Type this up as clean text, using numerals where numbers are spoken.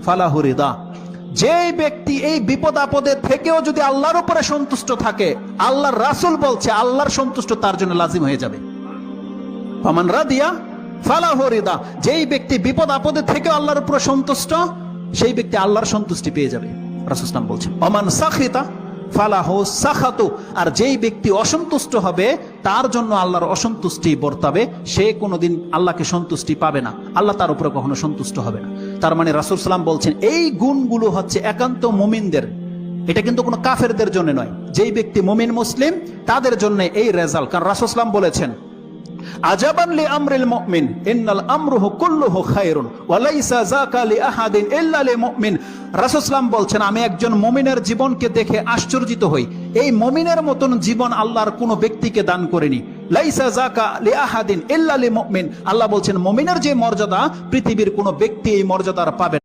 ফালাহু রিদা। যেই ব্যক্তি এই বিপদ আপদে থেকেও যদি আল্লাহর উপরে সন্তুষ্ট থাকে, আল্লাহর রাসূল বলছে আল্লাহর সন্তুষ্ট তার জন্য লাজিম হয়ে যাবে। ফামান রাদিয়া ফালাহু রিদা। যেই ব্যক্তি বিপদ আপদে থেকেও আল্লাহর উপরে সন্তুষ্ট, সেই ব্যক্তি আল্লাহর সন্তুষ্টি পেয়ে যাবে। রাসূল সাল্লাল্লাহু আলাইহি ওয়াসাল্লাম বলছেন ওমান সাখিতা ফালাহু সাখাতু। আর যেই ব্যক্তি অসন্তুষ্ট হবে তার জন্য আল্লাহর অসন্তুষ্টি বর্তাবে, সে কোনোদিন আল্লাহকে সন্তুষ্টি পাবে না, আল্লাহ তার উপরে কখনো সন্তুষ্ট হবে না। তার মানে রাসূল সাল্লাল্লাহু আলাইহি ওয়াসাল্লাম বলছেন এই গুণগুলো হচ্ছে একান্ত মুমিনদের, এটা কিন্তু কোনো কাফেরদের জন্য নয়। যেই ব্যক্তি মুমিন মুসলিম তাদের জন্য এই রেজাল্ট। কারণ রাসূল সাল্লাল্লাহু আলাইহি ওয়াসাল্লাম বলেছেন আজাবান লি আমরিল মুমিন ইন্নাল আমরুহু কুল্লুহু খায়রুন ওয়া লাইসা যাকা লি আহাদিন ইল্লা লিল মুমিন। রাসূল সাল্লাল্লাহু বলছেন আমি একজন মুমিনের জীবনকে দেখে আশ্চর্যিত হই, এই মুমিনের মতন জীবন আল্লাহর কোনো ব্যক্তিকে দান করেনি। লাইসা যাকা লি আহাদিন ইল্লা লিল মুমিন। আল্লাহ বলছেন মুমিনের যে মর্যাদা পৃথিবীর কোনো ব্যক্তি এই মর্যাদার পাবে